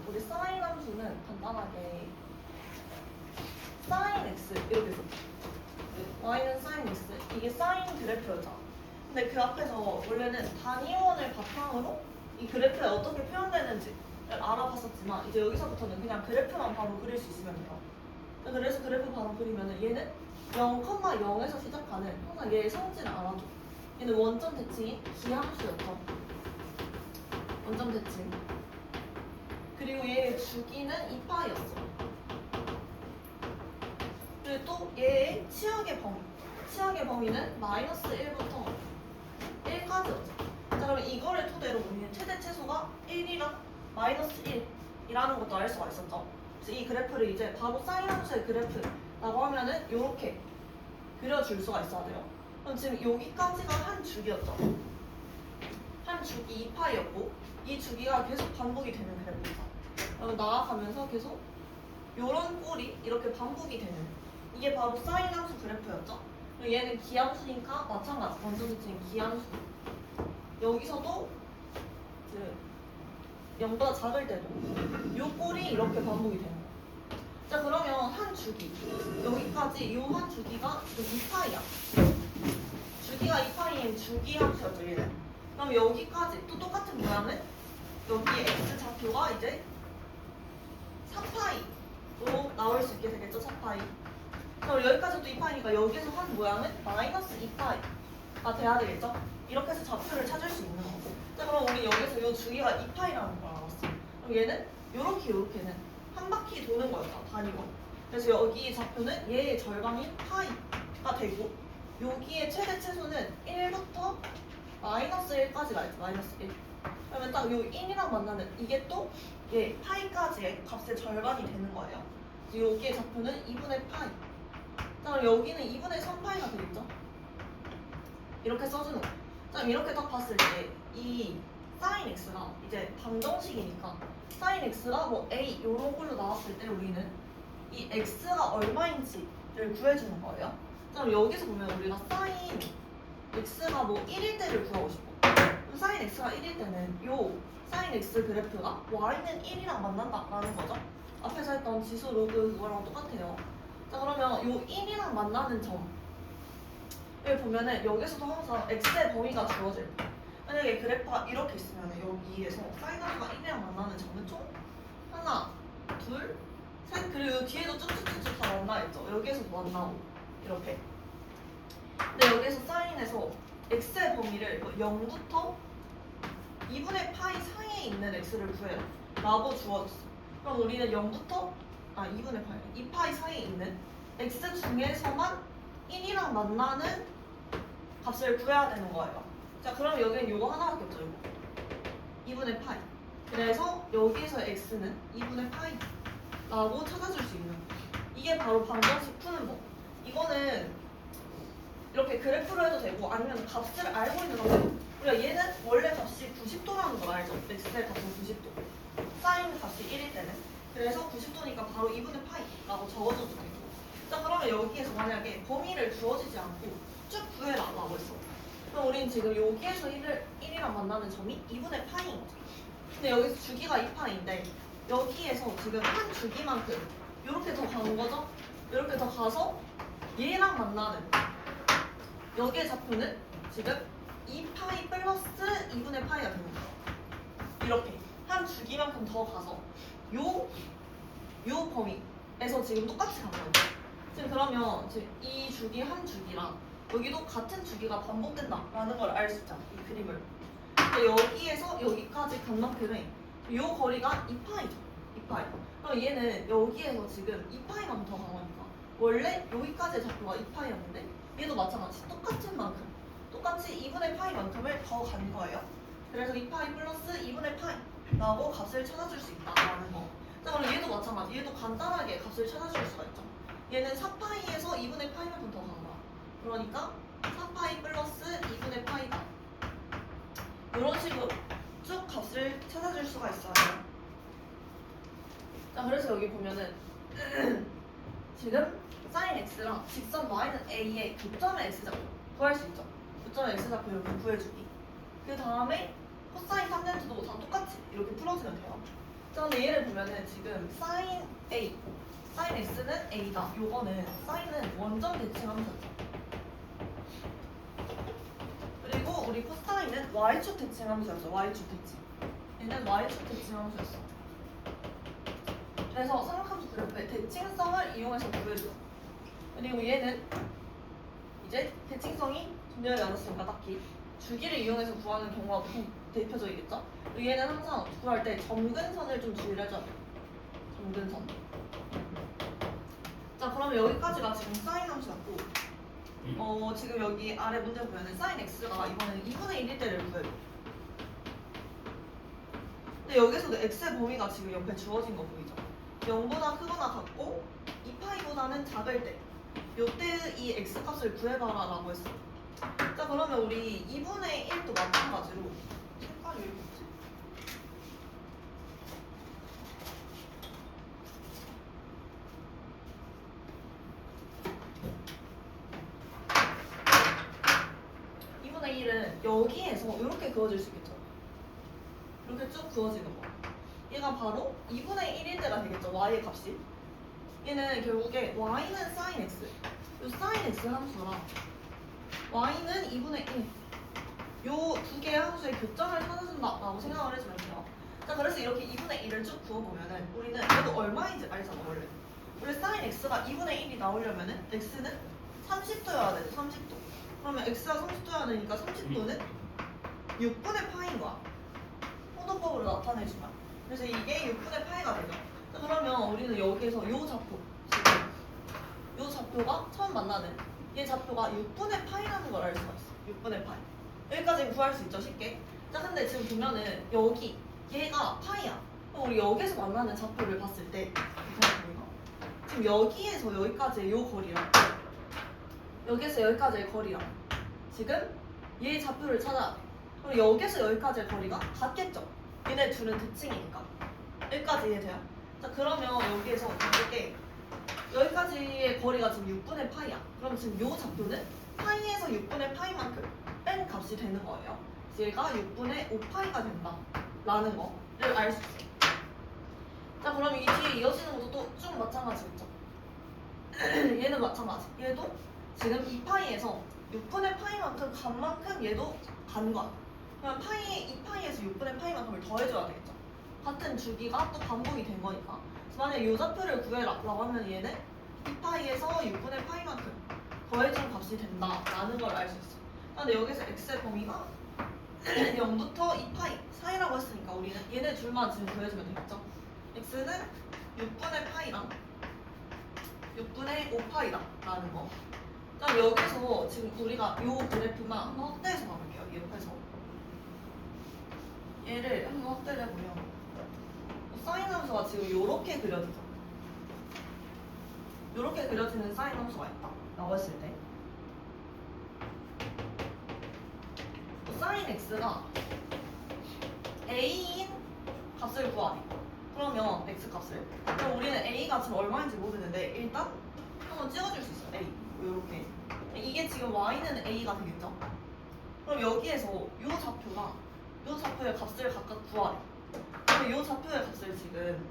우리 사인 함수는 간단하게 사인 x 이렇게 써. y는 사인 x 이게 사인 그래프였잖아. 근데 그 앞에서 원래는 단위원을 바탕으로 이 그래프에 어떻게 표현되는지 알아봤었지만 이제 여기서부터는 그냥 그래프만 바로 그릴 수 있으면 돼요. 그래서 그래프 바로 그리면은 얘는 0,0에서 시작하는 항상 얘의 성질을 알아줘. 얘는 원점 대칭이 기함수였죠. 원점 대칭. 그리고 얘의 주기는 2파이였어. 그리고 또 얘의 치역의 범위. 치역의 범위는 마이너스 1부터 1까지였죠. 자, 그럼 이거를 토대로 우리는 최대 최소가 1이랑 마이너스 1이라는 것도 알 수가 있었죠. 그래서 이 그래프를 이제 바로 사인 함수의 그래프라고 하면은 이렇게 그려줄 수가 있어야 돼요. 그럼 지금 여기까지가 한 주기였죠. 한 주기 2파이였고 이 주기가 계속 반복이 되는 그래프죠. 그럼 나아가면서 계속 요런 꼴이 이렇게 반복이 되는 이게 바로 사인 함수 그래프였죠. 그리고 얘는 기함수니까 마찬가지 원점 대칭 기함수. 여기서도 그 0보다 작을 때도 요 꼴이 이렇게 반복이 되는 거예요. 자, 그러면 한 주기 여기까지 요 한 주기가 지금 2파이야. 주기가 2파이인 주기 함수였죠 얘는. 그럼 여기까지 또 똑같은 모양은 여기 x 좌표가 이제 4파이로 나올 수 있게 되겠죠. 4파이. 그럼 여기까지 또 2파이니까 여기에서 한 모양은 마이너스 2파이가 돼야 되겠죠. 이렇게 해서 좌표를 찾을 수 있는 거고. 자, 그럼 우리 여기서 이 주기가 2파이라는 걸 알았어. 그럼 얘는 요렇게는 한 바퀴 도는 거였다. 단위로. 그래서 여기 좌표는 얘의 절반인 파이가 되고 여기의 최대 최소는 1부터 마이너스 1까지가 있죠. 마이너스 1. 그러면 딱 요 1이랑 만나는 이게 또 얘 파이까지의 값의 절반이 되는 거예요. 그래서 여기의 좌표는 2분의 파이. 자, 그럼 여기는 2분의 3파이가 되겠죠? 이렇게 써주는 거예요. 자, 그럼 이렇게 딱 봤을 때 이 사인 x가 이제 방정식이니까 사인 x가 뭐 a 요런 걸로 나왔을 때 우리는 이 x가 얼마인지를 구해주는 거예요. 자, 그럼 여기서 보면 우리가 사인 x가 뭐 1일 때를 구하고 싶어. 그럼 사인 x가 1일 때는 요 사인 x 그래프가 y는 1이랑 만난다라는 거죠. 앞에서 했던 지수 로그 그거랑 똑같아요. 자, 그러면 요 1이랑 만나는 점을 보면은 여기서도 항상 x의 범위가 주어질 거예요. 만약에 그래프가 이렇게 있으면 여기에서 사인 하나가 1이랑 만나는 점은 총 하나, 둘, 셋, 그리고 뒤에도 쭉쭉쭉쭉 다 만나있죠. 여기에서도 만나고 이렇게. 근데 여기서 사인에서 x의 범위를 0부터 2분의 파이 사이에 있는 x를 구해요. 라고 주어졌어. 그럼 우리는 0부터 2분의 파이, 2파이 사이에 있는 x 중에서만 1이랑 만나는 값을 구해야 되는 거예요. 자, 그럼 여기는 요거 하나밖에 없죠. 요거 2분의 파이. 그래서 여기에서 x는 2분의 파이 라고 찾아줄 수 있는 거. 이게 바로 방정식 푸는 법. 이거는 이렇게 그래프로 해도 되고 아니면 값을 알고 있는 거죠. 우리가 얘는 원래 값이 90도라는 걸 알죠. x의 값은 90도. 사인 값이 1일 때는. 그래서 90도니까 바로 2분의 파이라고 적어줘도 되고. 자, 그러면 여기에서 만약에 범위를 주어지지 않고 쭉 구해라고 했어. 그럼 우린 지금 여기에서 1이랑 만나는 점이 2분의 파이인 거죠. 근데 여기서 주기가 2파이인데 여기에서 지금 한 주기만큼 이렇게 더 가는 거죠? 이렇게 더 가서 얘랑 만나는 여기의 좌표는 지금 2파이 플러스 2분의 파이가 되는 거예요. 이렇게 한 주기만큼 더 가서 요 범위에서 지금 똑같이 가는 거예요. 지금 그러면 지금 이 주기 한 주기랑 여기도 같은 주기가 반복된다라는 걸 알 수 있잖아. 이 그림을. 근데 여기에서 여기까지 간 만큼의 요 거리가 2파이죠. 2파이. 그럼 얘는 여기에서 지금 2파이만 더 강하니까 원래 여기까지의 좌표가 2파이였는데 얘도 마찬가지 똑같은 만큼 똑같이 2분의 파이만큼을 더 간 거예요. 그래서 2파이 플러스 2분의 파이라고 값을 찾아줄 수 있다라는 거. 자, 그럼 얘도 마찬가지. 얘도 간단하게 값을 찾아줄 수가 있죠. 얘는 4파이에서 2분의 파이만큼 더 간 거야. 그러니까 4파이 플러스 2분의 파이다. 이런 식으로 쭉 값을 찾아줄 수가 있어요. 자, 그래서 여기 보면은 지금 사인 x랑 직선 y는 a의 교점의 x좌표 구할 수 있죠. 교점의 x좌표 이렇게 구해주기. 그 다음에 코사인 탄젠트도 다 똑같이 이렇게 풀어주면 돼요. 자, 근데 얘를 보면은 지금 sin A, sin x는 A다. 요거는 sin은 원점 대칭함수였죠. 그리고 우리 코사인은 Y축 대칭함수였죠. Y축 대칭. 얘는 Y축 대칭함수였어. 그래서 삼각함수 그래프의 대칭성을 이용해서 구해줘. 그리고 얘는 이제 대칭성이 존재하지 않았으니까 딱히 주기를 이용해서 구하는 경우가 보통 대표적이겠죠? 그리고 얘는 항상 구할 때 점근선을 좀 주의를 해줘야 돼요. 점근선. 자, 그러면 여기까지가 지금 사인 함수였고 지금 여기 아래 문제 보면은 sin x가 이번에는 2분의 1일 때를 구해요. 근데 여기서도 x의 범위가 지금 옆에 주어진 거 보이죠? 0보다 크거나 같고 2파이보다는 작을 때 요때의 이 x값을 구해봐라 라고 했어. 자, 그러면 우리 2분의 1도 마찬가지로 색깔이 왜 이렇게 없지? 여기에서 이렇게 그어질 수 있겠죠. 이렇게 쭉 그어지는 거. 얘가 바로 2분의 1일 때가 되겠죠. y의 값이. 얘는 결국에 y는 sin x. 이 sin x 함수랑 y는 2분의 1. 요 두 개의 함수의 교점을 찾아준다라고 생각을 해주면 돼요. 자, 그래서 이렇게 2분의 1을 쭉 그어보면은 우리는 얘도 얼마인지 알잖아, 원래. 원래 sin x가 2분의 1이 나오려면은 x는 30도여야 되죠, 30도. 그러면 x가 30도여야 되니까 30도는 6분의 파인 거야. 호도법으로 나타내주면. 그래서 이게 6분의 파이가 되죠. 자, 그러면 우리는 여기에서 요 좌표, 지금 요 좌표가 처음 만나는 얘 좌표가 6분의 파이라는 걸 알 수가 있어. 6분의 파이. 여기까지 구할 수 있죠, 쉽게. 자, 근데 지금 보면은 여기 얘가 파이야. 그럼 우리 여기서 만나는 좌표를 봤을 때 지금 여기에서 여기까지의 요 거리랑 여기에서 여기까지의 거리랑 지금 얘 좌표를 찾아. 그럼 여기에서 여기까지의 거리가 같겠죠. 얘네 둘은 대칭이니까. 여기까지 이해돼요? 자, 그러면 여기에서 이게 여기까지의 거리가 지금 6분의 파이야. 그럼 지금 요 좌표는 파이에서 6분의 파이만큼 뺀 값이 되는 거예요. 얘가 6분의 5파이가 된다 라는 거를 알 수 있어요. 자, 그럼 이 뒤에 이어지는 것도 또 쭉 마찬가지겠죠. 얘는 마찬가지. 얘도 지금 2파이에서 6분의 파이만큼 간 만큼 얘도 간 거야. 그럼 2파이에서 6분의 파이만큼을 더해줘야 되겠죠. 같은 주기가 또 반복이 된 거니까. 그래서 만약에 요 좌표를 구해라고 하면 얘는 2파이에서 6분의 파이만큼 더해준 값이 된다라는 걸 알 수 있어. 근데 여기서 x의 범위가 0부터 2파이 사이라고 했으니까 우리는 얘네 둘만 지금 구해주면 되겠죠. x는 6분의 파이랑 6분의 5파이다 라는 거. 그럼 여기서 지금 우리가 요 그래프만 한번 확대해서 가볼게요. 이 옆에서 얘를 한번 확대를 해보면 사인 함수가 지금 요렇게 그려지죠. 요렇게 그려지는 사인 함수가 있다 라고 했을 때 사인 x가 a인 값을 구하래. 그러면 x 값을. 그럼 우리는 a가 지금 얼마인지 모르는데 일단 한번 찍어줄 수 있어. a 요렇게. 이게 지금 y는 a가 되겠죠. 그럼 여기에서 요 좌표의 값을 각각 구하래. 그럼 요 좌표의 값을 지금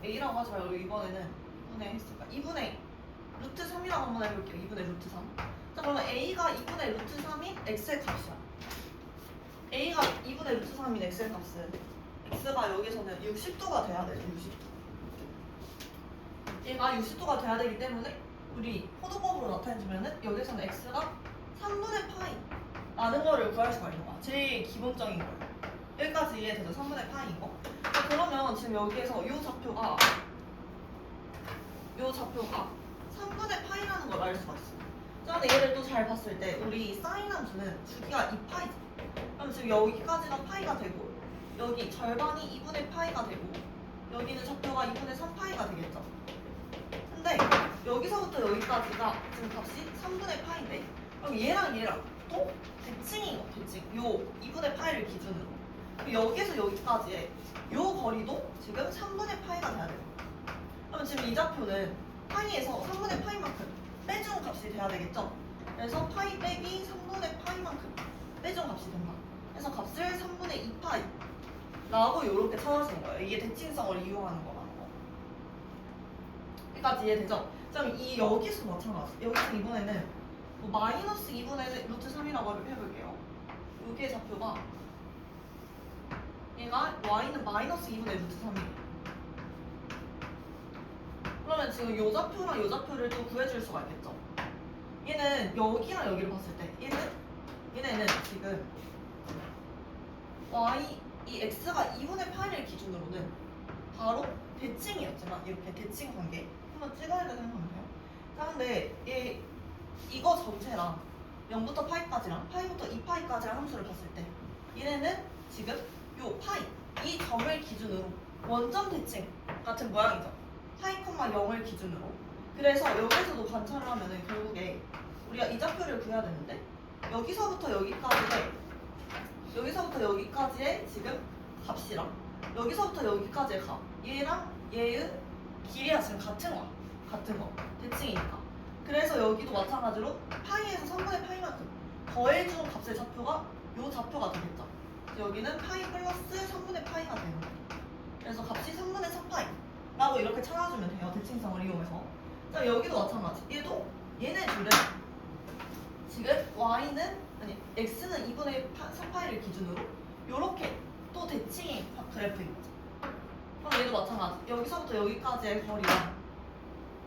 a라고 하지 말고 이번에 했으니까 2분의 루트 3이라고 한번 해볼게요. 2분의 루트 3. 자, 그러면 a가 2분의 루트 3인 x의 값이야. a가 2분의 루트 3인 x의 값은 x가 여기서는 60도가 돼야 되죠. 60도. 얘가 60도가 돼야 되기 때문에 우리 호도법으로 나타내주면은 여기서는 x가 3분의 파이 라는 거를 구할 수가 있는 거야. 제일 기본적인 거예요. 여기까지 이해되죠? 3분의 파이인 거. 자, 그러면 지금 여기에서 요 좌표가 3분의 파이라는 걸 알 수가 있어. 자, 근데 얘를 또 잘 봤을 때 우리 사인 함수는 주기가 2파이죠. 그럼 지금 여기까지가 파이가 되고 여기 절반이 2분의 파이가 되고 여기는 좌표가 2분의 3파이가 되겠죠. 근데 여기서부터 여기까지가 지금 값이 3분의 파인데 그럼 얘랑 또 대칭인 거, 대칭. 요 2분의 파이를 기준으로. 그리고 여기에서 여기까지의 요 거리도 지금 3분의 파이가 돼야 돼요. 그럼 지금 이 좌표는 파이에서 3분의 파이만큼 빼준 값이 돼야 되겠죠. 그래서 파이 빼기 3분의 파이만큼 빼준 값이 된다. 그래서 값을 3분의 2파이로 라고 이렇게 찾아주는 거예요. 이게 대칭성을 이용하는 거라는 거. 여기까지 이해되죠? 그럼 이 여기서 마찬가지. 여기서 이번에는 뭐 마이너스 2분의 루트 3이라고 해볼게요. 여기의 좌표가 얘가 y는 마이너스 2분의 루트 3이에요. 그러면 지금 요 좌표랑 요 좌표를 또 구해줄 수가 있겠죠? 얘는 여기랑 여기를 봤을 때 얘네는 지금 y 이 x가 2분의 파이를 기준으로는 바로 대칭이었지만 이렇게 대칭 관계 한번 찍어야 되는 건데요. 자 근데 이거 전체랑 0부터 파이까지랑 파이부터 2파이까지의 함수를 봤을 때 얘네는 지금 요 파이 이 점을 기준으로 원점 대칭 같은 모양이죠. 파이, 0을 기준으로. 그래서 여기서도 관찰을 하면은 결국에 우리가 이 좌표를 구해야 되는데 여기서부터 여기까지의 지금 값이랑 여기서부터 여기까지의 값 얘랑 얘의 길이가 지금 같은 거 대칭이니까. 그래서 여기도 마찬가지로 파이에서 3분의 파이만큼 더해준 값의 좌표가 요 좌표가 되겠죠. 여기는 파이 플러스 3분의 파이가 되는 거예요. 그래서 값이 3분의 4파이 라고 이렇게 찾아주면 돼요. 대칭성을 이용해서. 자 여기도 마찬가지. 얘네 둘은 지금 x는 2분의 3파이를 기준으로 요렇게 또 대칭이 그래프인 거죠. 그럼 얘도 마찬가지. 여기서부터 여기까지의 거리랑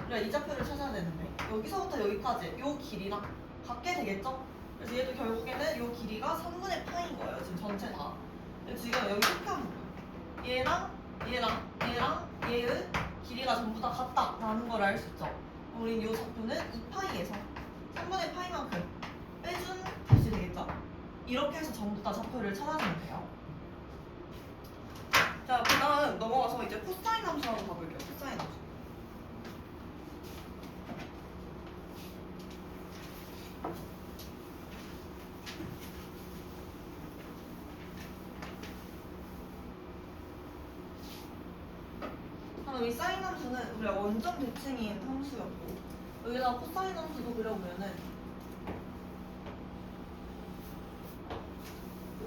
그래 이 좌표를 찾아야 되는데 여기서부터 여기까지 요 길이랑 같게 되겠죠? 그래서 얘도 결국에는 요 길이가 3분의 파인 거예요. 지금 전체 다. 지금 여기 체크하면 얘랑 얘의 길이가 전부 다 같다라는 걸 알 수 있죠. 우린 요 좌표는 2파이에서 3분의 파이만큼 빼준 값이 되겠죠? 이렇게 해서 전부 다 좌표를 찾아주면 돼요. 자, 그 다음 넘어가서 이제 코사인 함수 한번 봐볼게요. 코사인 함수. 이 사인 함수는 우리가 원점 대칭인 함수였고 여기다가 코사인 함수도 그려보면은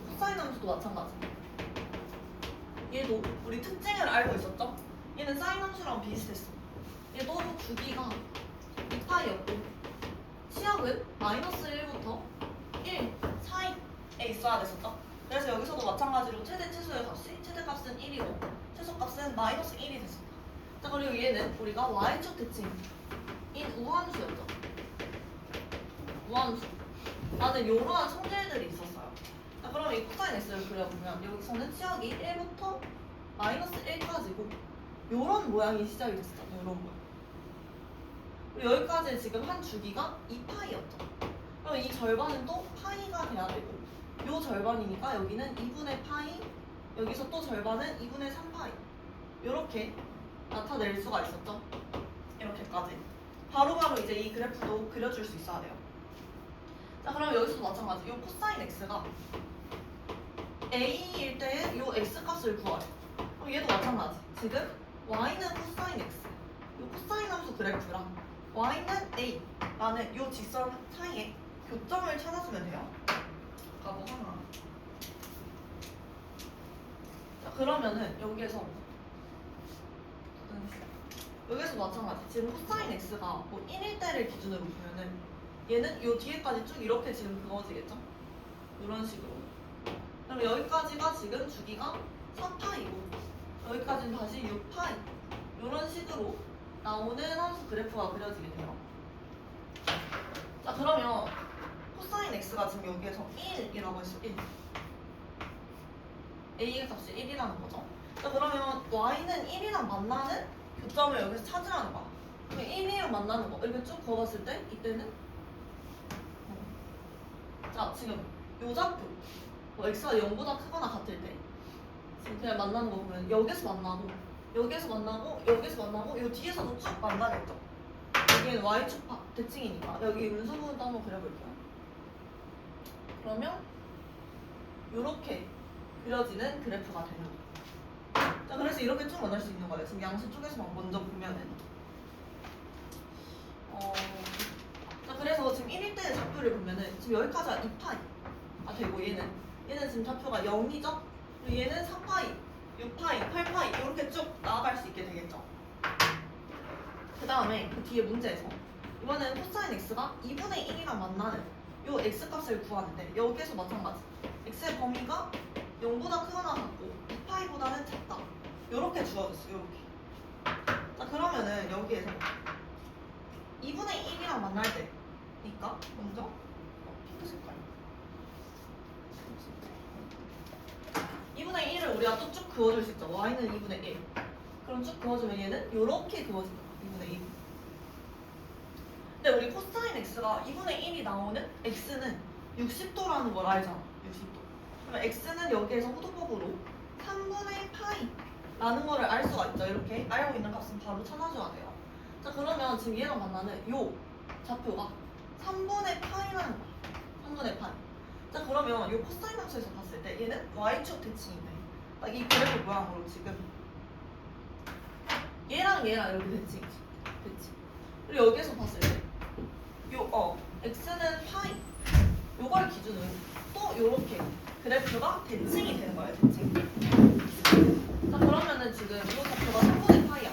코사인 함수도 마찬가지. 얘도 우리 특징을 알고 있었죠? 얘는 사인 함수랑 비슷했어. 얘도 주기가 2파이였고 시역은 마이너스 1부터 1 사이에 있어야 됐었죠? 그래서 여기서도 마찬가지로 최대 최소의 값이 최대값은 1이고 최소값은 마이너스 1이 됐습니다. 자 그리고 얘는 우리가 y축 대칭인 우함수였죠. 우함수. 나는 요러한 성질들이 있었어요. 자 그럼 이 코사인 x를 그려보면 여기서는 시역이 1부터 마이너스 1까지고 요런 모양이 시작이 됐었죠. 요런 모양. 그리고 여기까지 지금 한 주기가 2파이였죠. 그럼 이 절반은 또 파이가 돼야 되고 요 절반이니까 여기는 2분의 파이 여기서 또 절반은 2분의 3파이 요렇게 나타낼 수가 있었죠. 이렇게까지. 바로바로 이제 이 그래프도 그려줄 수 있어야 돼요. 자, 그럼 여기서도 마찬가지. 요 코사인 x가 a일 때의 요 x 값을 구하래. 그럼 얘도 마찬가지. 지금 y는 코사인 x. 요 코사인 함수 그래프랑 y는 a라는 요 직선 사이에 교점을 찾아주면 돼요. 가보 하나. 자, 그러면은 여기에서 마찬가지. 지금 코사인 x가 뭐 1일 때를 기준으로 보면은 얘는 요 뒤에까지 쭉 이렇게 지금 그어지겠죠? 이런 식으로. 그럼 여기까지가 지금 주기가 4파이고 여기까지는 다시 6파이 이런 식으로 나오는 함수 그래프가 그려지게 돼요. 자 그러면 코사인 x가 지금 여기에서 1이라고 했어. 1. a의 값이 1이라는 거죠. 자 그러면 y는 1이랑 만나는 교점을 여기서 찾으라는 거야. 그럼 1이랑 만나는 거 이렇게 쭉 그어봤을 때 이때는 자 지금 요 좌표 뭐 x가 0보다 크거나 같을 때 지금 그냥 만나는 거 보면 여기서 만나고 여기서 만나고 여기서 만나고 요 뒤에서도 쭉 만나겠죠. 여기는 y축 대칭이니까 여기 음수분도 한번 그려볼게요. 그러면 요렇게 그려지는 그래프가 되는 거예요. 자 그래서 이렇게 쭉 만날 수 있는 거예요. 지금 양수 쪽에서만 먼저 보면은 자 그래서 지금 1일 때 좌표를 보면은 지금 여기까지가 2파이가 되고 얘는 지금 좌표가 0이죠? 그리고 얘는 4파이 6파이, 8파이 이렇게 쭉 나아갈 수 있게 되겠죠. 그 다음에 그 뒤에 문제에서 이번에는 코사인 x가 2분의 1이랑 만나는 요 x 값을 구하는데 여기에서 마찬가지 x의 범위가 0보다 크거나 같고 2파이보다는 작다 요렇게 주어졌어요. 요렇게. 자 그러면은 여기에서 2분의 1이랑 만날 때니까 먼저 핑크 색깔 2분의 1을 우리가 또 쭉 그어줄 수 있죠. y는 2분의 1 그럼 쭉 그어주면 얘는 요렇게 그어진다. 2분의 1 근데 우리 코사인 x가 2분의 1이 나오는 x는 60도라는 걸 알잖아. 60도. 그러면 x는 여기에서 호도법으로 3분의 파이라는 거를 알 수가 있죠. 이렇게 알고 있는 값은 바로 찾아줘야 돼요. 자 그러면 지금 얘랑 만나는 요 좌표가 3분의 파이라는 거야. 3분의 파이. 자 그러면 요 코사인 함수에서 봤을 때 얘는 y축 대칭인데 딱 이 그래프 모양으로 지금 얘랑 이렇게 대칭이지. 대칭. 그리고 여기에서 봤을 때 x는 파이 요걸 기준으로 또 요렇게 그래프가 대칭이 되는 거예요. 대칭. 자 그러면은 지금 요 좌표가 3분의 파이야.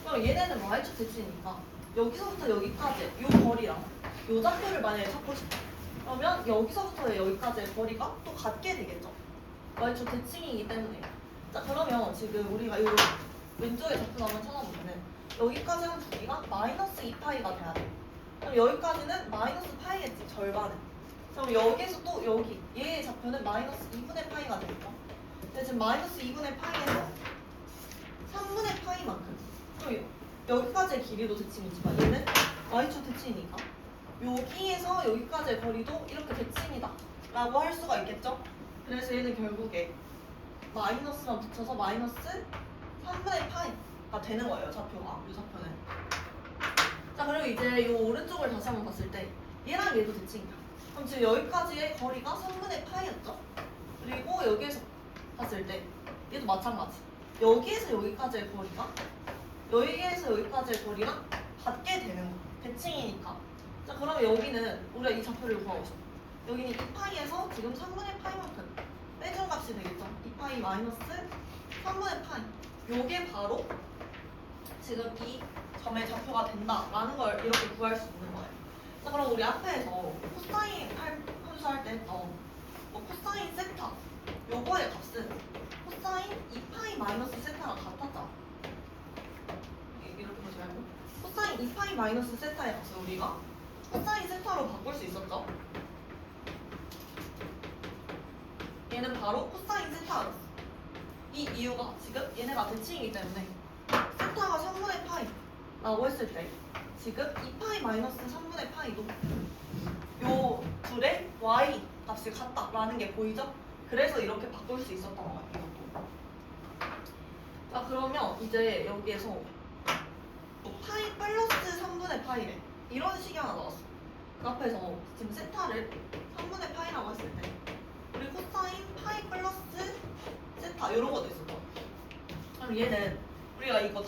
그럼 얘네는 y축 대칭이니까 여기서부터 여기까지 요 거리랑 요 좌표를 만약에 찾고 싶다. 그러면 여기서부터 여기까지의 거리가 또 같게 되겠죠. y축 대칭이기 때문에. 자 그러면 지금 우리가 요 왼쪽에 좌표 한번 찾아보면은 여기까지는 두기가 마이너스 2파이가 돼야 돼. 그럼 여기까지는 마이너스 파이겠지, 절반은. 그럼 여기에서 또 여기, 얘의 좌표는 마이너스 2분의 파이가 되겠죠. 근데 지금 마이너스 2분의 파이에서 3분의 파이만큼. 그럼 여기까지의 길이도 대칭이지만 얘는 y축 대칭이니까 여기에서 여기까지의 거리도 이렇게 대칭이다 라고 할 수가 있겠죠. 그래서 얘는 결국에 마이너스만 붙여서 마이너스 3분의 파이가 되는 거예요. 좌표가. 이 좌표는. 자 그리고 이제 이 오른쪽을 다시 한번 봤을 때 얘랑 얘도 대칭이야. 그럼 지금 여기까지의 거리가 3분의 파이였죠. 그리고 여기에서 봤을 때 얘도 마찬가지. 여기에서 여기까지의 거리가 여기에서 여기까지의 거리랑 같게 되는 거. 대칭이니까. 자 그러면 여기는 우리가 이 좌표를 구하고 싶어. 여기는 2파이에서 지금 3분의 파이만큼 빼준 값이 되겠죠. 2파이 마이너스 3분의 파이. 요게 바로 지금 이 점의 좌표가 된다라는 걸 이렇게 구할 수 있는 거예요. 자 그럼 우리 앞에서 코사인 함수 할 때 했던 코사인 세타 요거의 값은 코사인 2파이 마이너스 세타랑 같았잖아. 이렇게 보지 말고 코사인 2파이 마이너스 세타의 값을 우리가 코사인 세타로 바꿀 수 있었죠. 얘는 바로 코사인 세타였어. 이 이유가 지금 얘네가 대칭이기 때문에 세타가 3분의 파이라고 했을 때 지금 2파이 마이너스 3분의 파이도 요 둘의 y 값이 같다라는 게 보이죠? 그래서 이렇게 바꿀 수 있었던 거예요. 이것도. 자 그러면 이제 여기에서 파이 플러스 3분의 파이래 이런 식이 하나 나왔어. 그 앞에서 지금 세타를 3분의 파이라고 했을 때 우리 코사인 파이 플러스 세타 이런 것도 있었죠. 그럼 얘는 우리가 이거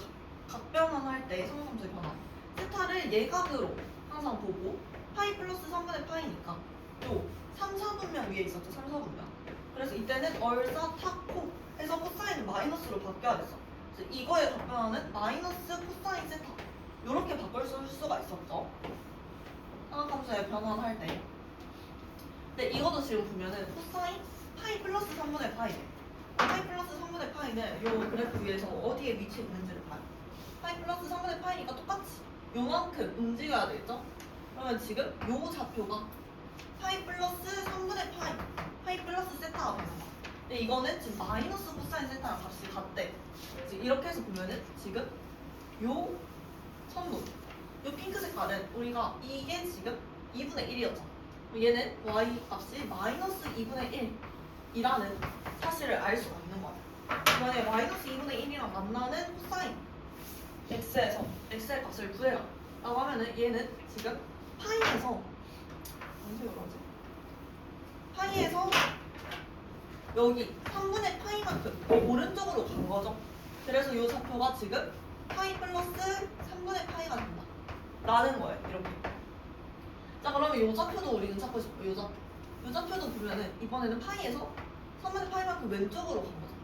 각변환할 때 성함수의 변환 세타를 예각으로 항상 보고 파이 플러스 3분의 파이니까 요 3, 4분면 위에 있었죠. 3, 4분면. 그래서 이때는 얼사 타코 해서 코사인을 마이너스로 바뀌어야 됐어. 그래서 이거의 각변환은 마이너스 코사인 세타 요렇게 바꿀 수가 있었죠. 삼각함수의 변환할 때. 근데 이것도 지금 보면은 코사인 파이 플러스 3분의 파이래. 파이 플러스 3분의 파이는 요 그래프 위에서 어디에 위치해 있는지를 봐요. 파이 플러스 3분의 파이니까 똑같이 요만큼 움직여야 되겠죠? 그러면 지금 요 좌표가 파이 플러스 3분의 파이, 파이 플러스 세타가 되는 거야. 근데 이거는 지금 마이너스 코사인 세타랑 값이 같대. 지금 이렇게 해서 보면은 지금 요 선분, 요 핑크 색깔은 우리가 이게 지금 2분의 1이었잖아. 얘는 y 값이 마이너스 2분의 1이라는 사실을 알 수가 있는 거야. 만약에 마이너스 2분의 1이랑 만나는 코사인 x에서 x의 값을 구해라 라고 하면은 얘는 지금 파이에서 언제 그러지? 파이에서 여기 3분의 파이만큼 오른쪽으로 간 거죠. 그래서 이 좌표가 지금 파이 플러스 3분의 파이가 된다 라는 거예요. 이렇게. 자 그러면 이 좌표도 우리는 찾고 싶어. 이 좌표. 이 좌표도 보면은 이번에는 파이에서 3분의 파이만큼 왼쪽으로 간 거죠.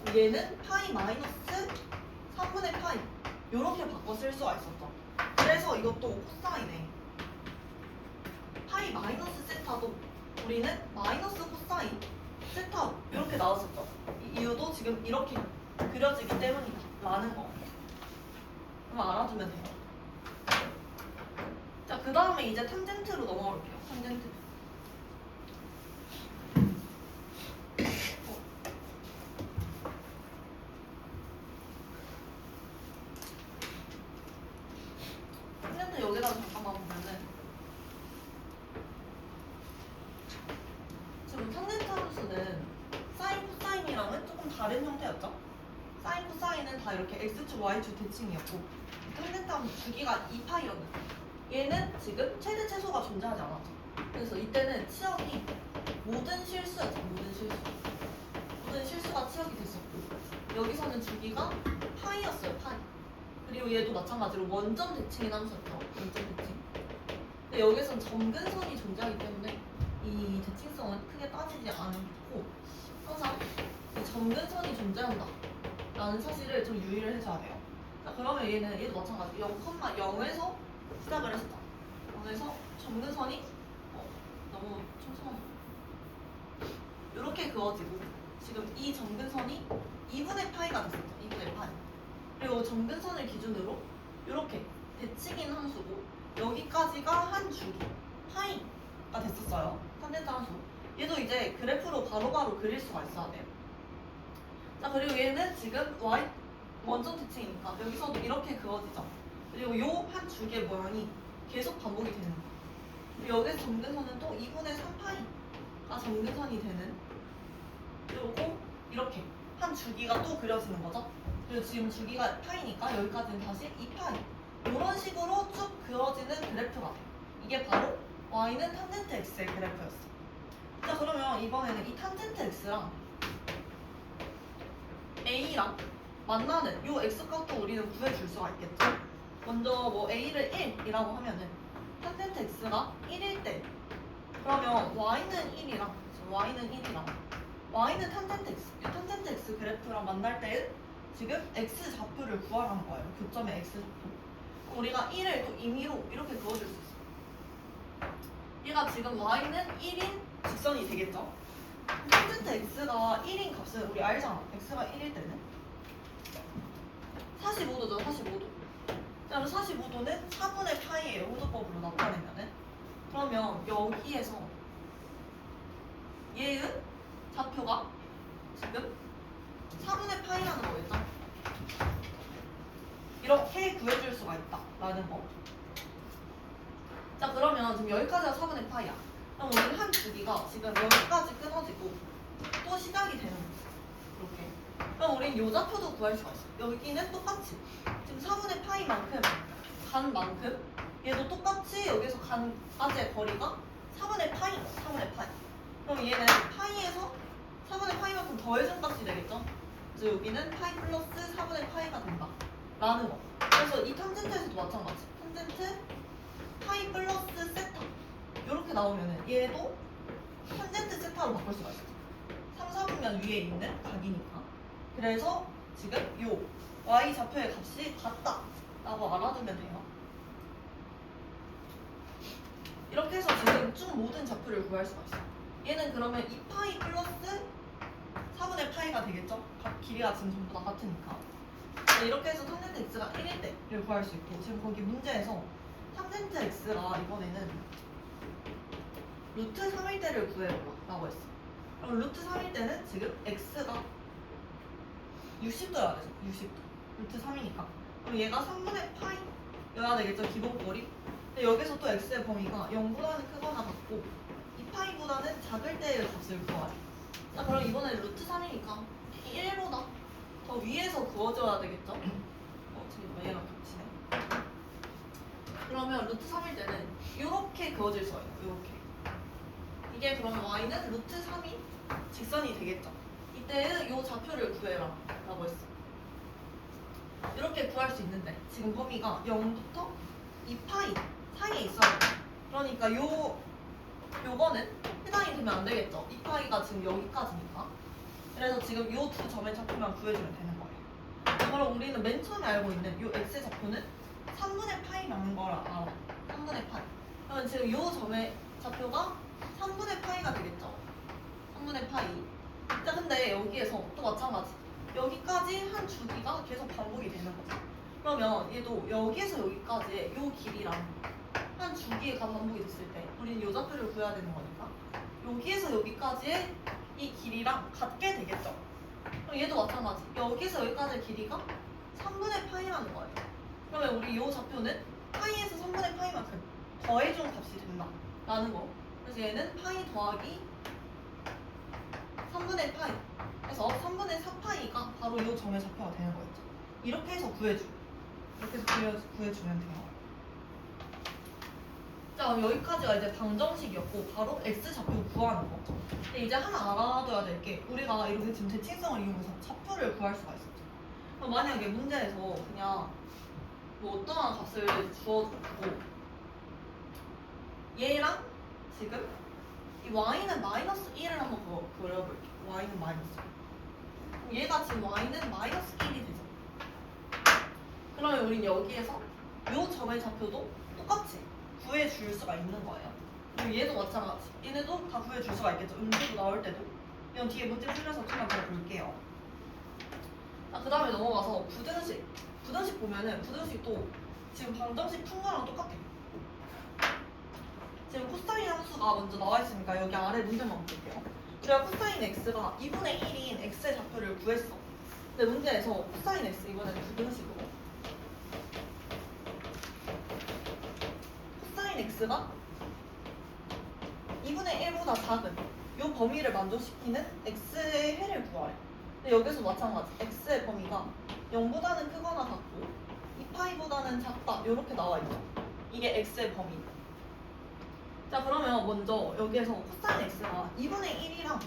얘는 파이 마이너스 3분의 파이 요렇게 바꿔 쓸 수가 있었죠. 그래서 이것도 코사인에 파이 마이너스 세타도 우리는 마이너스 코사인 세타 이렇게 나왔었죠. 이 이유도 지금 이렇게 그려지기 때문이다 라는 거. 그럼 알아두면 돼요. 자, 그 다음에 이제 탄젠트로 넘어가 볼게요. 탄젠트. 탄젠트 여기다가 잠깐만 보면은 지금 탄젠트 함수는 사인 코사인이랑은 조금 다른 형태였죠? 사인 코사인은 다 이렇게 x축 y축 대칭이었고 탄젠트 함수 주기가 2파이였는데 얘는 지금 최대 최소가 존재하지 않았죠. 그래서 이때는 치역이 모든 실수였죠. 모든 실수가 치역이 됐었고 여기서는 주기가 파이였어요. 파이. 그리고 얘도 마찬가지로 원점 대칭인 함수였죠. 원점 대칭. 근데 여기서는 점근선이 존재하기 때문에 이 대칭성은 크게 따지지 않고 항상 이 점근선이 존재한다 라는 사실을 좀 유의를 해줘야 돼요. 자, 그러면 얘도 마찬가지 0,0에서 시작을 했었죠. 0에서 점근선이 너무 촘촘하네. 이렇게 그어지고 지금 이 점근선이 2분의 파이가 됐었죠. 2분의 파이. 그리고 점근선을 기준으로 이렇게 대칭인 함수고 여기까지가 한 주기 파이가 됐었어요. 탄젠트 함수. 얘도 이제 그래프로 바로바로 그릴 수가 있어야 돼요. 자, 그리고 얘는 지금 y 원점 대칭이니까 여기서도 이렇게 그어지죠. 그리고 요 한 줄기의 모양이 계속 반복이 되는 거예요. 그리고 여기서 점근선은 또 2분의 3파이가 점근선이 되는 그리고 이렇게 한 줄기가 또 그려지는 거죠. 그리고 지금 줄기가 파이니까 여기까지는 다시 2파이 이런 식으로 쭉 그어지는 그래프가 돼요. 이게 바로 y는 탄젠트 x의 그래프였어. 자, 그러면 이번에는 이 탄젠트 x랑 a랑 만나는 요 x값도 우리는 구해줄 수가 있겠죠. 먼저 뭐 a를 1이라고 하면은 탄젠트 x가 1일 때 그러면 y는 1이랑 y는 탄젠트 x 이 탄젠트 x 그래프랑 만날 때는 지금 x 좌표를 구하라는 거예요. 교점의 x 좌표. 우리가 1을 또 임의로 이렇게 그어줄 수 있어. 얘가 지금 y는 1인 직선이 되겠죠. 탄젠트 x가 1인 값은 우리 알잖아. x가 1일 때는 45도죠. 45도. 자, 그럼 45도는 4분의 파이예요. 호도법으로 나타내면은. 그러면 여기에서 얘의 좌표가 지금 4분의 파이라는 거겠죠? 이렇게 구해줄 수가 있다라는 거. 자, 그러면 지금 여기까지가 4분의 파이야. 그럼 우리는 한 주기가 지금 여기까지 끊어지고 또 시작이 되는 거지. 이렇게. 그럼 우린 요 좌표도 구할 수가 있어. 여기는 똑같이 지금 4분의 파이만큼 간 만큼 얘도 똑같이 여기서 간까지의 거리가 4분의 파이. 그럼 얘는 파이에서 4분의 파이만큼 더해준 값이 되겠죠? 그래서 여기는 파이 플러스 4분의 파이가 된다 라는 거. 그래서 이 탄젠트에서도 마찬가지. 탄젠트 파이 플러스 세타 이렇게 나오면은 얘도 탄젠트 세타로 바꿀 수가 있어. 3, 4분면 위에 있는 각이니까. 그래서 지금 요 y 좌표의 값이 같다 라고 알아두면 돼요. 이렇게 해서 지금 쭉 모든 좌표를 구할 수가 있어요. 얘는 그러면 2파이 플러스 4분의 파이가 되겠죠? 길이가 지금 전부 다 같으니까. 이렇게 해서 탄젠트 x가 1일 때를 구할 수 있고 지금 거기 문제에서 탄젠트 x가 이번에는 루트 3일 때를 구해라 라고 했어. 그럼 루트 3일 때는 지금 x가 60도여야 되죠. 60도. 루트 3이니까. 그럼 얘가 3분의 파이여야 되겠죠. 기본꼴이. 근데 여기서 또 x의 범위가 0보다는 크거나 같고 2파이보다는 작을 때의 값을 구하래. 자, 그럼 이번엔 루트 3이니까 1보다 더 위에서 구워줘야 되겠죠. 지금 얘랑 겹치네. 그러면 루트 3일 때는 이렇게 그어질 수가 있어요. 이렇게. 이게 그러면 y는 루트 3이 직선이 되겠죠. 이때는 이 좌표를 구해라 라고 했어. 이렇게 구할 수 있는데 지금 범위가 0부터 2파이 사이에 있어야 돼. 그러니까 요거는 해당이 되면 안 되겠죠. 2파이가 지금 여기까지니까 그래서 지금 요 두 점의 좌표만 구해주면 되는 거예요. 그럼 우리는 맨 처음에 알고 있는 요 x의 좌표는 3분의 파이라는 걸 알아. 3분의 파이. 그러면 지금 요 점의 좌표가 3분의 파이가 되겠죠. 3분의 파이. 자, 근데 여기에서 또 마찬가지. 여기까지 한 주기가 계속 반복이 되는 거죠. 그러면 얘도 여기에서 여기까지의 요 길이랑 한 주기가 반복이 됐을 때 우리는 요 좌표를 구해야 되는 거니까 여기에서 여기까지의 이 길이랑 같게 되겠죠. 그럼 얘도 마찬가지. 여기에서 여기까지의 길이가 3분의 파이라는 거예요. 그러면 우리 요 좌표는 파이에서 3분의 파이만큼 더해준 값이 된다라는 거. 그래서 얘는 파이 더하기 3분의 파이 해서 3분의 4파이가 바로 요 점의 좌표가 되는 거였죠. 이렇게 해서 구해줘. 이렇게 해서 구해주면 돼요. 자, 그럼 여기까지가 이제 방정식이었고 바로 x 좌표 구하는 거. 근데 이제 하나 알아둬야 될 게 우리가 이렇게 지금 대칭성을 이용해서 좌표를 구할 수가 있었죠. 그럼 만약에 문제에서 그냥 뭐 어떠한 값을 주어주고 얘랑 지금 이 y는 마이너스 1을 한번 그려볼게요. y는 마이너스 1. 얘가 지금 y는 마이너스 1이 되죠. 그러면 우린 여기에서 요 점의 좌표도 똑같이 구해줄 수가 있는 거예요. 그리고 얘도 마찬가지. 얘네도 다 구해줄 수가 있겠죠. 음수도 나올 때도. 이건 뒤에 문제 풀려서 좀만 더 볼게요. 자, 그 다음에 넘어가서 부등식. 부등식 보면은 부등식도 지금 방정식 푼 거랑 똑같아. 지금 코사인 함수가 먼저 나와 있으니까 여기 아래 문제만 볼게요. 우리가 코사인 x가 2분의 1인 x의 좌표를 구했어. 근데 문제에서 코사인 x 이번에는 부등식으로 코사인 x가 2분의 1보다 작은 이 범위를 만족시키는 x의 해를 구하래. 근데 여기서 마찬가지. x의 범위가 0보다는 크거나 같고 2파이보다는 작다 이렇게 나와 있죠. 이게 x의 범위. 자, 그러면 먼저 여기에서 코사인 x가 2분의 1이랑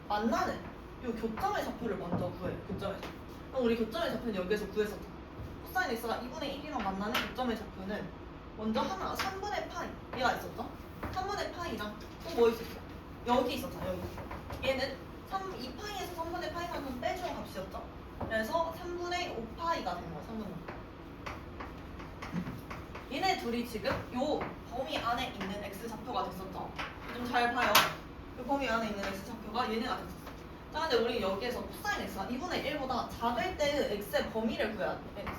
만나는 이 교점의 좌표를 먼저 구해요. 교점의 좌표. 그럼 우리 교점의 좌표는 여기에서 구했었죠. 코사인 x가 2분의 1이랑 만나는 교점의 좌표는 먼저 하나 3분의 파이 얘가 있었죠. 3분의 파이랑 또 뭐 있었어? 여기 있었잖아. 여기. 얘는 2파이에서 3분의 파이만큼 빼준 값이었죠. 그래서 3분의 5파이가 된 거야. 3분의 5. 얘네 둘이 지금 요 범위 안에 있는 x 좌표가 됐었죠. 좀 잘 봐요. 이 범위 안에 있는 x 좌표가 얘네가 됐었어. 자, 근데 우리 여기에서 코사인 x가 2분의 1보다 작을 때의 x의 범위를 구해야 돼. x.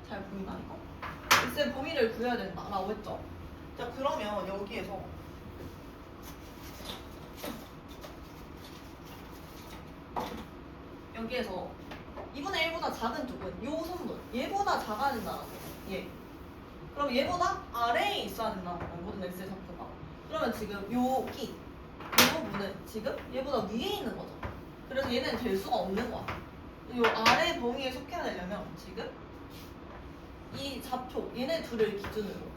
잘 보이나 이거? x의 범위를 구해야 된다라고 했죠. 자, 그러면 여기에서 여기에서 2분의 1보다 작은 쪽은 요 선분 얘보다 작아야 된다라고 얘. 그럼 얘보다 아래에 있어야 된다는 거야. 모든 x의 좌표가. 그러면 지금 여기 이 부분은 지금 얘보다 위에 있는 거죠. 그래서 얘는 될 수가 없는 거야. 요 아래 범위에 속해야 되려면 지금 이 좌표 얘네 둘을 기준으로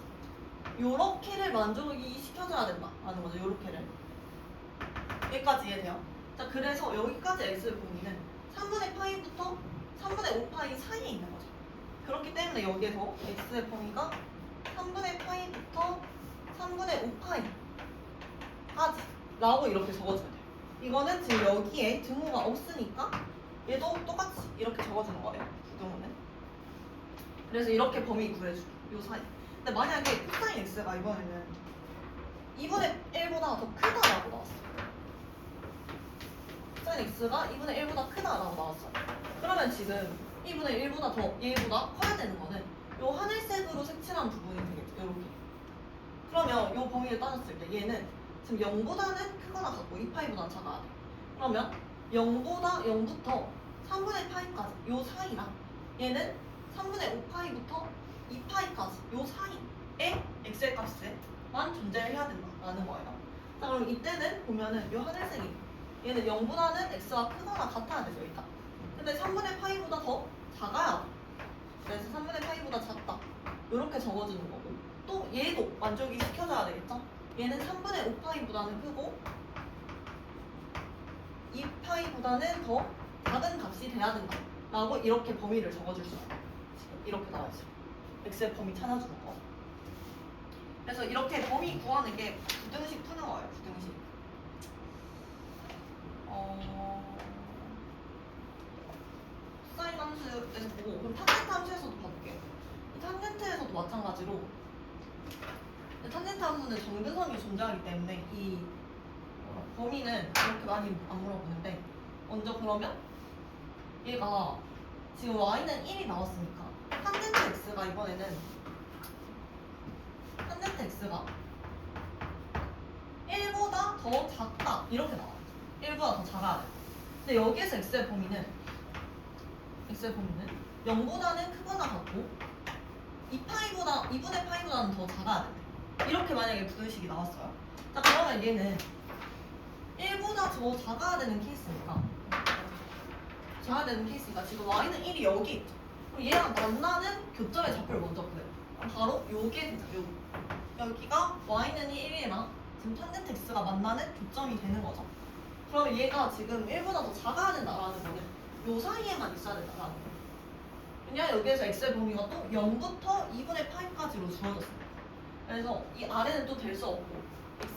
요렇게를 만족이 시켜줘야 된다라는 거죠. 요렇게를. 여기까지 이해돼요? 자, 그래서 여기까지 x의 범위는 3분의 파이부터 3분의 5파이 사이에 있는 거죠. 그렇기 때문에 여기에서 x의 범위가 3분의 파이부터 3분의 5파이까지 라고 이렇게 적어줘야 돼요. 이거는 지금 여기에 등호가 없으니까 얘도 똑같이 이렇게 적어주는 거예요. 부등호는. 그래서 이렇게 범위 구해줄게. 요 사이. 근데 만약에 코사인 x가 이번에는 2분의 1보다 더 크다라고 나왔어. 코사인 x가 2분의 1보다 크다라고 나왔어. 그러면 지금 2분의 1보다 더 얘보다 커야 되는 거는 요 하늘색으로 색칠한 부분이 되겠죠. 요렇게. 그러면 요 범위를 따졌을 때 얘는 지금 0보다는 크거나 같고 2파이보다 작아야 돼. 그러면 0보다 0부터 3분의 파이까지 요 사이랑 얘는 3분의 5파이부터 2파이까지 요 사이에 x의 값에만 존재해야 된다라는 거예요. 자, 그럼 이때는 보면은 요 하늘색이 얘는 0보다는 x가 크거나 같아야 되죠. 일단. 근데 3분의 파이보다 더 작아야 돼. 그래서 3분의 파이보다 작다. 이렇게 적어주는 거고 또 얘도 만족이 시켜줘야 되겠죠? 얘는 3분의 5파이보다는 크고 2파이보다는 더 작은 값이 돼야 된다 라고 이렇게 범위를 적어줄 수 있어요. 지금 이렇게 나와있어요. x의 범위 찾아주는 거. 그래서 이렇게 범위 구하는 게 부등식 푸는 거예요. 부등식. 코사인 함수에서 보고 그럼 탄젠트 함수에서도 봐볼게요. 이 탄젠트에서도 마찬가지로 탄젠트 함수는 정근선이 존재하기 때문에 이 범위는 그렇게 많이 안 물어보는데 먼저 그러면 얘가 지금 y는 1이 나왔으니까 탄젠트 x가 이번에는 탄젠트 x가 1보다 더 작다 이렇게 나와요. 1보다 더 작아야 돼. 근데 여기에서 x의 범위는 0보다는 크거나 같고 2분의 파이보다는 더 작아야 돼. 이렇게 만약에 부등식이 나왔어요. 자 그러면 얘는 1보다 더 작아야 되는 케이스니까 지금 y는 1이 여기 있죠. 그럼 얘랑 만나는 교점의 좌표를 먼저 구해요. 바로 요게 되죠. 여기가 y는 1이랑 지금 탄젠트 x가 만나는 교점이 되는 거죠. 그러면 얘가 지금 1보다 더 작아야 된다라는 거는 요 사이에만 있어야 된다라는 거예요. 왜냐면 여기에서 x의 범위가 또 0부터 2분의 파이까지로 주어졌어요. 그래서 이 아래는 또 될 수 없고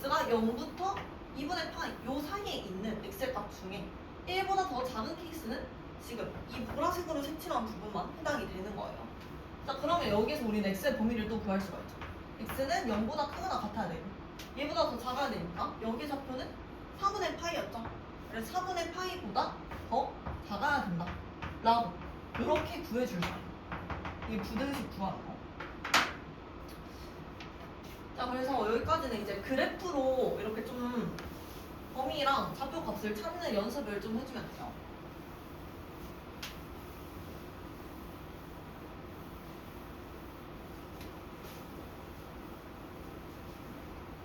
x가 0부터 2분의 파이 요 사이에 있는 x의 값 중에 1보다 더 작은 케이스는 지금 이 보라색으로 색칠한 부분만 해당이 되는 거예요. 자 그러면 여기서 우리는 x의 범위를 또 구할 수가 있죠. x는 0보다 크거나 같아야 되고 얘보다 더 작아야 되니까 여기 좌표는 4분의 파이였죠. 그래서 4분의 파이보다 더 작아야 된다 라고 이렇게 구해줄 거예요. 이게 부등식 구하는 거. 자 그래서 여기까지는 이제 그래프로 이렇게 좀 범위랑 좌표 값을 찾는 연습을 좀 해주면 돼요.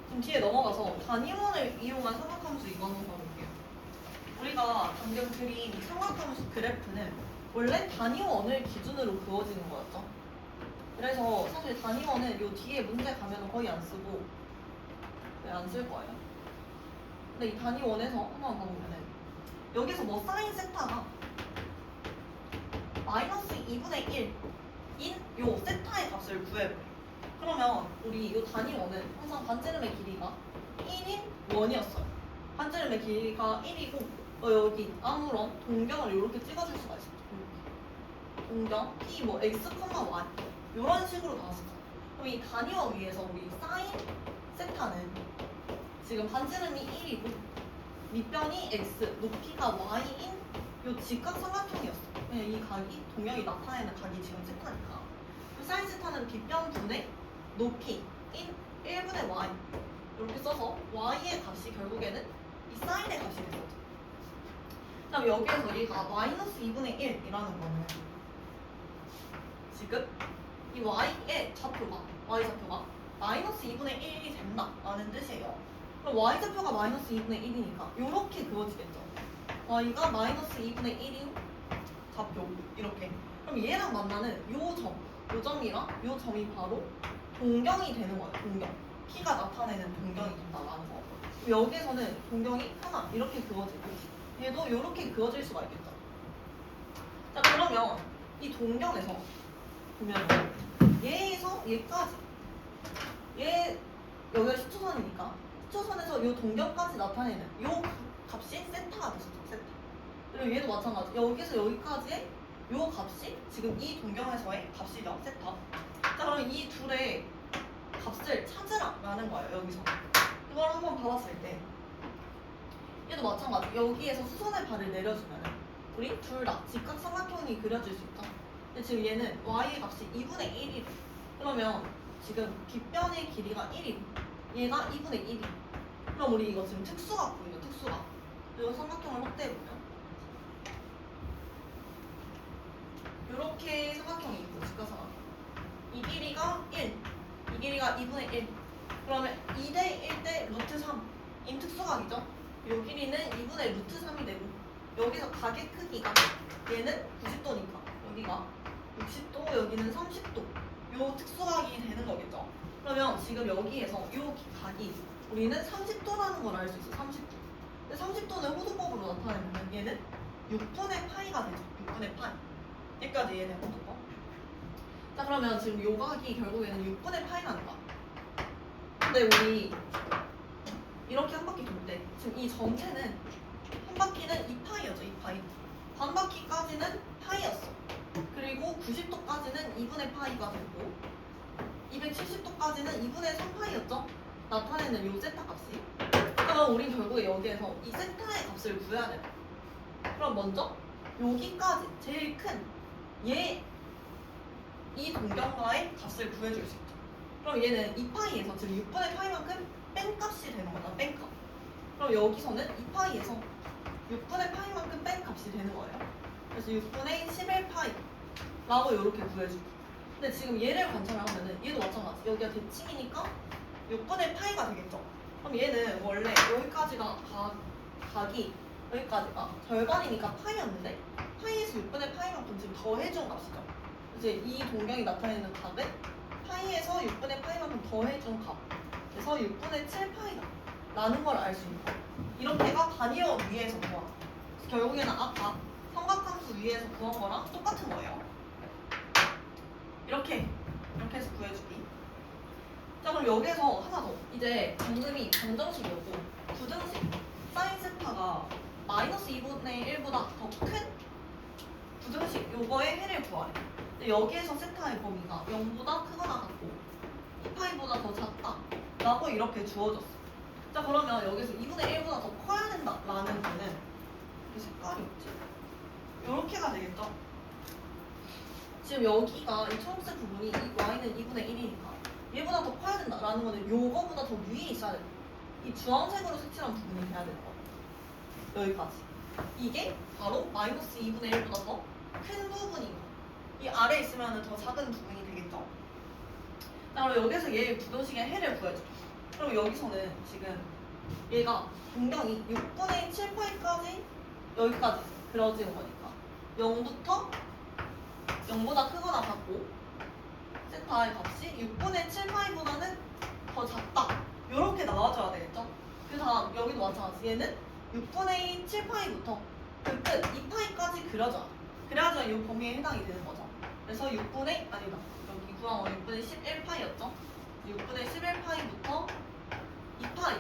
지금 뒤에 넘어가서 단위원을 이용한 삼각함수 이거 한번 봐볼게요. 우리가 방금 그린 삼각함수 그래프는 원래 단위원을 기준으로 그어지는 거였죠. 그래서 사실 단위원은 요 뒤에 문제 가면 거의 안 쓰고 안 쓸 거예요. 근데 이 단위원에서 한번 봐보면은 여기서 뭐 사인 세타가 마이너스 2분의 1인 요 세타의 값을 구해볼게요. 그러면 우리 이 단위원은 항상 반지름의 길이가 1인 원이었어요. 반지름의 길이가 1이고 여기 아무런 동경을 이렇게 찍어줄 수가 있어요. 동경 p 뭐 x, y 이런 식으로 나왔어요. 그럼 이 단위원 위에서 우리 사인 세타는 지금 반지름이 1이고 밑변이 x, 높이가 y인 요 직각 삼각형이었어요. 그냥 이 각이 동경이 나타내는 각이 지금 세타니까. 사인 세타는 빗변분의 높이인 1분의 y 이렇게 써서 y의 값이 결국에는 이 사인의 값이 됐었죠. 그럼 여기에서 얘가 마이너스 2분의 1이라는 거는 지금 이 y의 좌표가 마이너스 2분의 1이 된다라는 뜻이에요. 그럼 y-좌표가 마이너스 2분의 1이니까 이렇게 그어지겠죠. y가 마이너스 2분의 1인 좌표 이렇게. 그럼 얘랑 만나는 요 점이랑 요 점이 바로 동경이 되는 거예요. 동경. p가 나타내는 동경이 된다라는 거. 여기에서는 동경이 하나 이렇게 그어지고 얘도 이렇게 그어질 수가 있겠죠. 자 그러면 이 동경에서 보면 얘에서 얘까지 얘 여기가 10초선이니까 10초선에서 이 동경까지 나타내는 이 값이 세타가 됐었죠. 세타. 그리고 얘도 마찬가지. 여기서 여기까지의 이 값이 지금 이 동경에서의 값이죠. 세타. 자 그럼 이 둘의 값을 찾으라라는 거예요. 여기서 이걸 한번 받았을 때 얘도 마찬가지. 여기에서 수선의 발을 내려주면 우리 둘 다 직각 삼각형이 그려질 수 있죠. 근데 지금 얘는 y의 값이 2분의 1이래. 그러면 지금 빗변의 길이가 1이고 얘가 2분의 1이. 그럼 우리 이거 지금 특수각 보이죠? 특수각. 이거 삼각형을 확대해보면 이렇게 삼각형이 있고 직각삼각형. 이 길이가 1, 이 길이가 2분의 1. 그러면 2대 1대 루트 3인 특수각이죠. 이 길이는 2분의 루트 3이 되고 여기서 각의 크기가 얘는 90도니까 여기가 60도, 여기는 30도. 요 특수각이 되는 거겠죠. 그러면 지금 여기에서 요 각이 우리는 30도라는 걸 알 수 있어. 30도. 근데 30도는 호두법으로 나타내면 얘는 6분의 파이가 되죠. 6분의 파이. 여기까지 얘는 호두법. 자 그러면 지금 요 각이 결국에는 6분의 파이라는 거야. 근데 우리 이렇게 한 바퀴 돌 때 지금 이 전체는 한 바퀴는 2파이였죠. 2파이. 반바퀴까지는 파이였어. 그리고 90도까지는 2분의 파이가 되고 270도까지는 2분의 3파이였죠? 나타내는 요 세타 값이. 그럼 우린 결국에 여기에서 이 세타의 값을 구해야 돼. 그럼 먼저 여기까지 제일 큰 얘 이 동경과의 값을 구해줄 수 있죠. 그럼 얘는 2파이에서 지금 6분의 파이만큼 뺀 값이 되는 거다. 뺀 값. 그럼 여기서는 2파이에서 6분의 파이만큼 뺀 값이 되는 거예요. 그래서 6분의 11파이 라고 이렇게 구해줄게. 근데 지금 얘를 관찰하면은 얘도 마찬가지. 여기가 대칭이니까 6분의 파이가 되겠죠. 그럼 얘는 원래 여기까지가 각이 여기까지가 절반이니까 파이였는데 파이에서 6분의 파이만큼 지금 더해준 값이죠. 이제 이 동경이 나타내는 값은 파이에서 6분의 파이만큼 더해준 값. 그래서 6분의 7파이다 라는 걸 알 수 있는 거예요. 이렇게가 단위어 위에서 구한. 결국에는 아까 삼각함수 위에서 구한 거랑 똑같은 거예요. 이렇게 해서 구해주기. 자, 그럼 여기에서 하나 더. 이제 방금이 방정식이었고 부등식 사인 세타가 마이너스 2분의 1보다 더 큰 부등식 요거의 해를 구하래. 근데 여기에서 세타의 범위가 0보다 크거나 같고 2파이보다 더 작다 라고 이렇게 주어졌어. 자, 그러면 여기서 2분의 1보다 더 커야 된다 라는 거는 이 색깔이 없지? 요렇게가 되겠죠? 지금 여기가 이 초록색 부분이 이 y는 2분의 1이니까 얘보다 더 커야 된다 라는 거는 요거보다 더 위에 있어야 돼. 이 주황색으로 색칠한 부분이 돼야 되는 거야. 여기까지. 이게 바로 마이너스 2분의 1보다 더 큰 부분인 거야. 이 아래에 있으면 더 작은 부분이 되겠죠? 자, 그럼 여기서 얘 부등식의 해를 구해줘. 그럼 여기서는 지금 얘가 동경이 6분의 7파이까지 여기까지 그려지는 거니까 0부터 0보다 크거나 같고 세타의 값이 6분의 7파이보다는 더 작다 이렇게 나와줘야 되겠죠? 그 다음 여기도 마찬가지. 얘는 6분의 7파이부터 그 끝 2파이까지 그려줘야 돼. 그래야지 이 범위에 해당이 되는 거죠. 그래서 6분의 아니다 여기 구한 거 6분의 11파이였죠? 6분의 11파이부터 2파이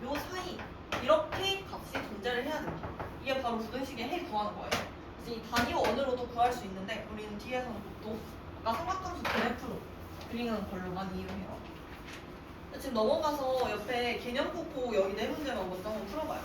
요 사이 이렇게 값이 존재를 해야 된다. 이게 바로 부등식의 해 구하는 거예요. 그래서 이 단위 원으로도 구할 수 있는데 우리는 뒤에서는 보통 아까 삼각함수 그래프로 그리는 걸로 많이 이용해요. 지금 넘어가서 옆에 개념 뽑고 여기 네 문제만 먼저 한번 풀어봐요.